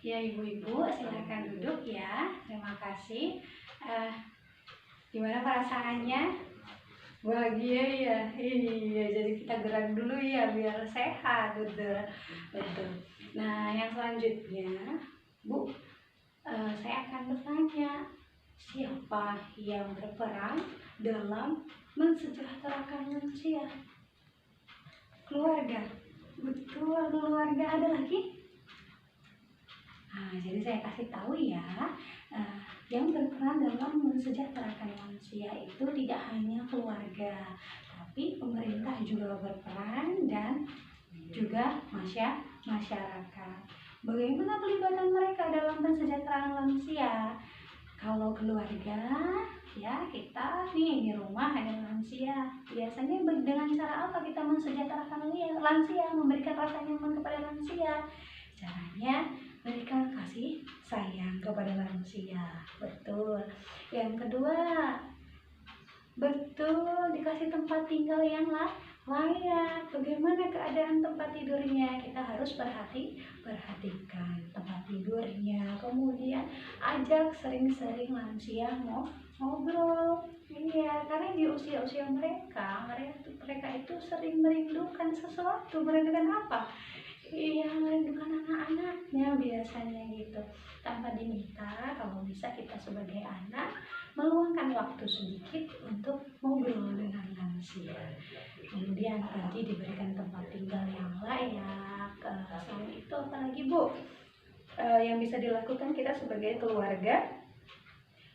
Ya ibu-ibu silakan duduk ya. Terima kasih. Gimana perasaannya? Bahagia ya. Iya, jadi kita gerak dulu ya biar sehat, betul. Betul. Nah, yang selanjutnya, Bu, saya akan bertanya, siapa yang berperan dalam mensejahterakan manusia? Keluarga. Betul, keluarga. Ada lagi? Nah, jadi saya kasih tahu ya, yang berperan dalam mensejahterakan manusia itu tidak hanya keluarga, tapi pemerintah juga berperan dan juga masyarakat. Bagaimana pelibatan mereka dalam pensejahteraan manusia? Kalau keluarga, ya kita nih di rumah ada lansia. Biasanya dengan cara apa kita mensejahterakan lansia, memberikan rasa nyaman kepada lansia? Caranya berikan kasih sayang kepada manusia. Betul. Yang kedua, betul, dikasih tempat tinggal yang layak. Bagaimana keadaan tempat tidurnya? Kita harus perhatikan tempat tidurnya. Kemudian ajak sering-sering lansia ngobrol. Iya, karena di usia-usia mereka itu sering merindukan sesuatu. Merindukan apa? Iya, merindukan anak-anaknya biasanya gitu. Tanpa diminta, kalau bisa kita sebagai anak meluangkan waktu sedikit untuk ngobrol dengan lansia. Kemudian nanti diberikan tempat tinggal yang layak. Selain itu apalagi Bu? Yang bisa dilakukan kita sebagai keluarga,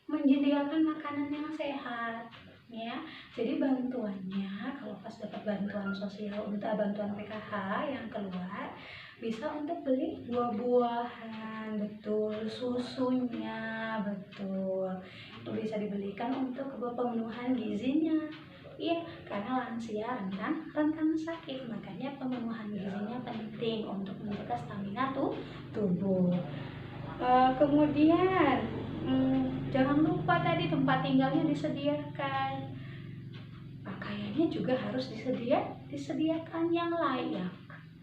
menyediakan makanan yang sehat. Ya, jadi bantuannya kalau pas dapat bantuan sosial untuk bantuan PKH yang keluar, bisa untuk beli buah-buahan, betul, susunya, betul, itu bisa dibelikan untuk pemenuhan gizinya. Iya, karena lansia rentan sakit, makanya pemenuhan gizinya penting untuk menjaga stamina tubuh. Kemudian jangan lupa tadi tempat tinggalnya disediakan, pakaiannya juga harus disediakan yang layak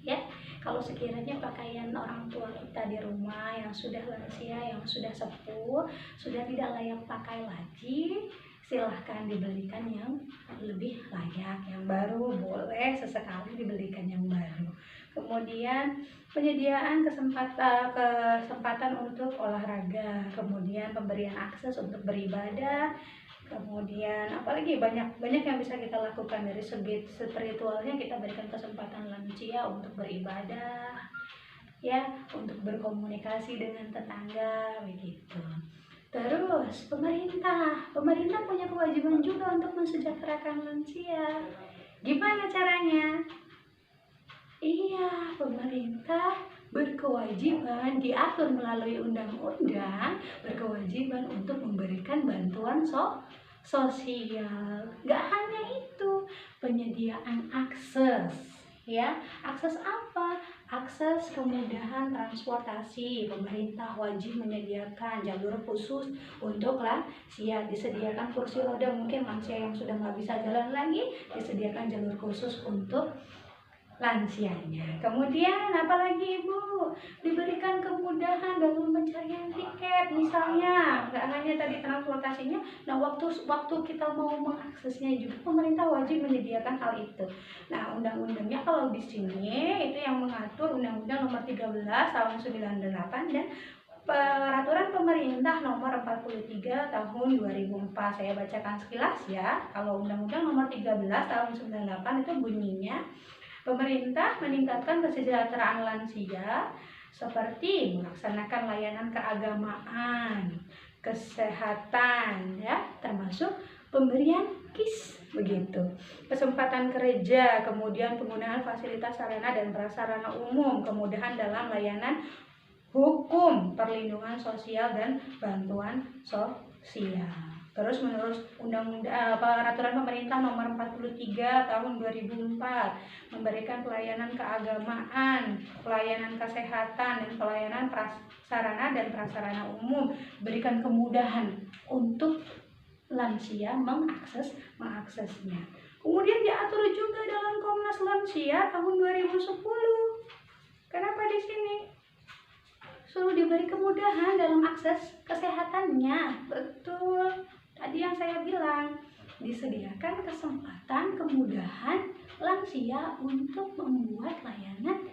ya. Kalau sekiranya pakaian orang tua kita di rumah yang sudah lansia, yang sudah sepuh, sudah tidak layak pakai lagi, silahkan dibelikan yang lebih layak, yang baru boleh sesekali dibelikan yang baru. Kemudian penyediaan kesempatan untuk olahraga, kemudian pemberian akses untuk beribadah, kemudian apalagi banyak yang bisa kita lakukan. Dari segi spiritualnya kita berikan kesempatan lansia untuk beribadah ya, untuk berkomunikasi dengan tetangga begitu. Terus pemerintah punya kewajiban juga untuk mensejahterakan lansia. Gimana caranya? Iya, pemerintah berkewajiban, diatur melalui undang-undang, berkewajiban untuk memberikan bantuan sosial. Gak hanya itu, penyediaan akses, ya. Akses apa? Akses kemudahan transportasi. Pemerintah wajib menyediakan jalur khusus untuk lansia, disediakan kursi roda, mungkin lansia yang sudah nggak bisa jalan lagi, disediakan jalur khusus untuk lansianya. Kemudian apalagi Ibu? Diberikan kemudahan dalam pencarian tiket, misalnya nggak hanya tadi transportasinya. Nah, waktu kita mau mengaksesnya juga pemerintah wajib menyediakan hal itu. Nah, undang-undangnya kalau di sini itu yang mengatur Undang-Undang Nomor 13 Tahun 98 dan Peraturan Pemerintah Nomor 43 Tahun 2004. Saya bacakan sekilas ya. Kalau Undang-Undang Nomor 13 Tahun 98 itu bunyinya, pemerintah meningkatkan kesejahteraan lansia seperti melaksanakan layanan keagamaan, kesehatan, ya, termasuk pemberian KIS begitu, kesempatan kerja, kemudian penggunaan fasilitas sarana dan prasarana umum, kemudahan dalam layanan hukum, perlindungan sosial dan bantuan sosial. Terus menurut Peraturan Pemerintah Nomor 43 Tahun 2004 memberikan pelayanan keagamaan, pelayanan kesehatan, dan pelayanan sarana dan prasarana umum, berikan kemudahan untuk lansia mengaksesnya. Kemudian diatur juga dalam Komnas Lansia tahun 2010. Kenapa di sini? suruh diberi kemudahan dalam akses kesehatannya. Betul, tadi yang saya bilang, disediakan kesempatan kemudahan lansia untuk membuat layanan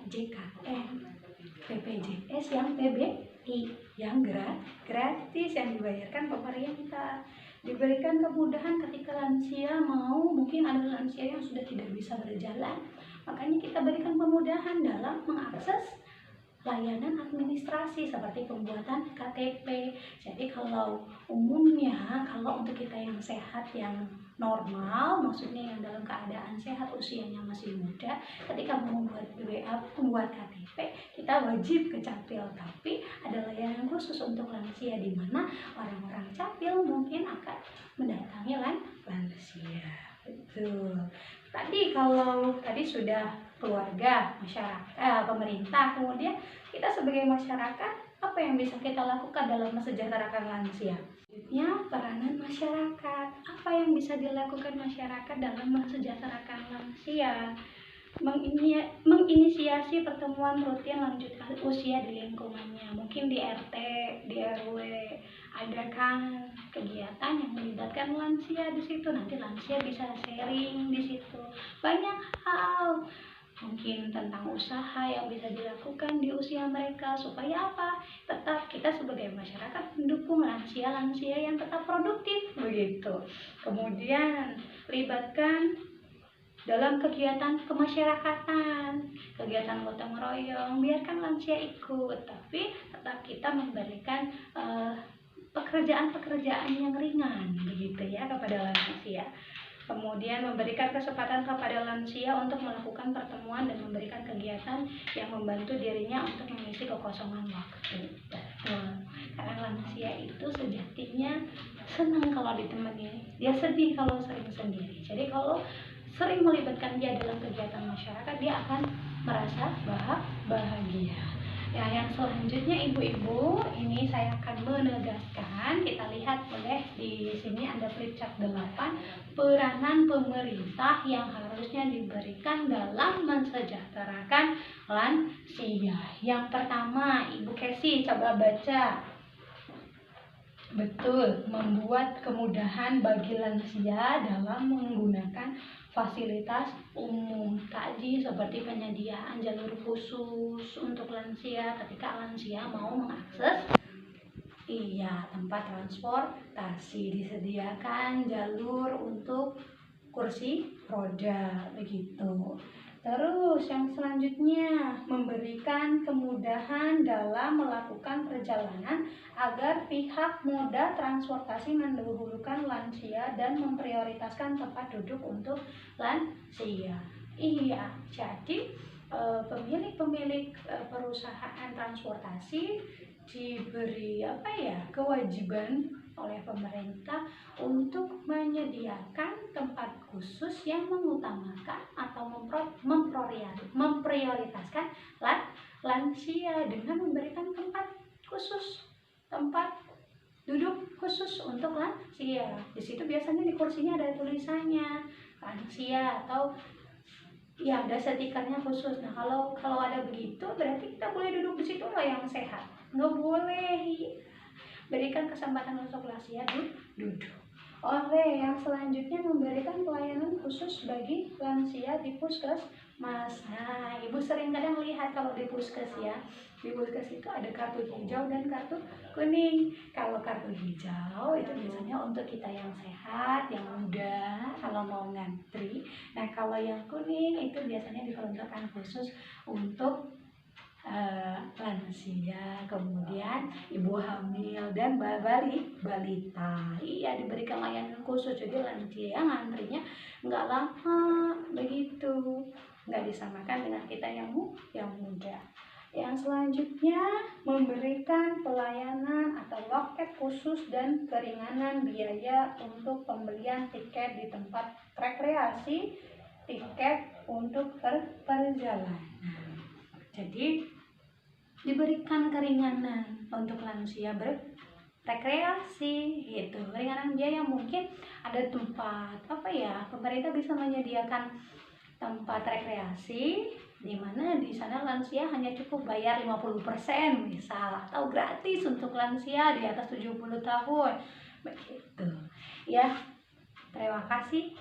JKN, BPJS yang PBI yang gratis yang dibayarkan pemerintah. Diberikan kemudahan ketika lansia mau, mungkin ada lansia yang sudah tidak bisa berjalan, makanya kita berikan kemudahan dalam mengakses layanan administrasi seperti pembuatan KTP. Jadi kalau umumnya, kalau untuk kita yang sehat, yang normal, maksudnya yang dalam keadaan sehat, usianya masih muda, ketika membuat membuat KTP, kita wajib ke Capil. Tapi ada layanan khusus untuk lansia di mana orang-orang Capil mungkin akan mendatangi lansia. Betul. Tadi sudah keluarga, masyarakat, pemerintah, kemudian kita sebagai masyarakat, apa yang bisa kita lakukan dalam mensejahterakan lansia? Selanjutnya, peranan masyarakat. Apa yang bisa dilakukan masyarakat dalam mensejahterakan lansia? Menginisiasi pertemuan rutin lanjut usia di lingkungannya, mungkin di RT, di RW, adakan kegiatan yang melibatkan lansia di situ. Nanti lansia bisa sharing di situ banyak hal, mungkin tentang usaha yang bisa dilakukan di usia mereka, supaya apa? Tetap kita sebagai masyarakat mendukung lansia-lansia yang tetap produktif begitu. Kemudian libatkan dalam kegiatan kemasyarakatan, kegiatan gotong royong, biarkan lansia ikut, tapi tetap kita memberikan pekerjaan-pekerjaan yang ringan begitu ya kepada lansia. Kemudian memberikan kesempatan kepada lansia untuk melakukan pertemuan dan memberikan kegiatan yang membantu dirinya untuk mengisi kekosongan waktu. Karena lansia itu sejatinya senang kalau ditemani, dia sedih kalau sering sendiri. Jadi kalau sering melibatkan dia dalam kegiatan masyarakat, dia akan merasa bahagia. Ya, yang selanjutnya ibu-ibu, ini saya akan menegaskan, kita lihat boleh di sini ada flip chart 8, peranan pemerintah yang harusnya diberikan dalam mensejahterakan lansia. Yang pertama, Ibu Kesi coba baca. Betul, membuat kemudahan bagi lansia dalam menggunakan fasilitas umum tadi, seperti penyediaan jalur khusus untuk lansia ketika lansia mau mengakses tempat transportasi, disediakan jalur untuk kursi roda begitu. Terus yang selanjutnya, memberikan kemudahan dalam melakukan perjalanan agar pihak moda transportasi mendahulukan lansia dan memprioritaskan tempat duduk untuk lansia. Jadi pemilik perusahaan transportasi diberi kewajiban oleh pemerintah untuk menyediakan tempat khusus yang mengutamakan atau memprioritaskan lansia dengan memberikan tempat khusus, tempat duduk khusus untuk lansia. Di situ biasanya di kursinya ada tulisannya lansia atau ada stikernya khusus. Nah, kalau ada begitu berarti kita boleh duduk di situ loh yang sehat. Nggak boleh berikan kesempatan untuk lansia duduk. Yang selanjutnya, memberikan pelayanan khusus bagi lansia di puskesmas. Nah, ibu sering kadang lihat kalau di puskes di puskes itu ada kartu hijau dan kartu kuning. Kalau kartu hijau itu biasanya untuk kita yang sehat, yang muda, kalau mau ngantri. Nah, kalau yang kuning itu biasanya diperuntukkan khusus untuk lansia, kemudian ibu hamil dan balita. Diberikan layanan khusus, jadi lansia ngantrinya nggak lama begitu, nggak disamakan dengan kita yang muda. Yang selanjutnya, memberikan pelayanan atau loket khusus dan keringanan biaya untuk pembelian tiket di tempat rekreasi, tiket untuk perjalanan. Jadi diberikan keringanan untuk lansia berrekreasi gitu, keringanan biaya, mungkin ada tempat pemerintah bisa menyediakan tempat rekreasi di mana di sana lansia hanya cukup bayar 50% misal, atau gratis untuk lansia di atas 70 tahun begitu ya. Terima kasih.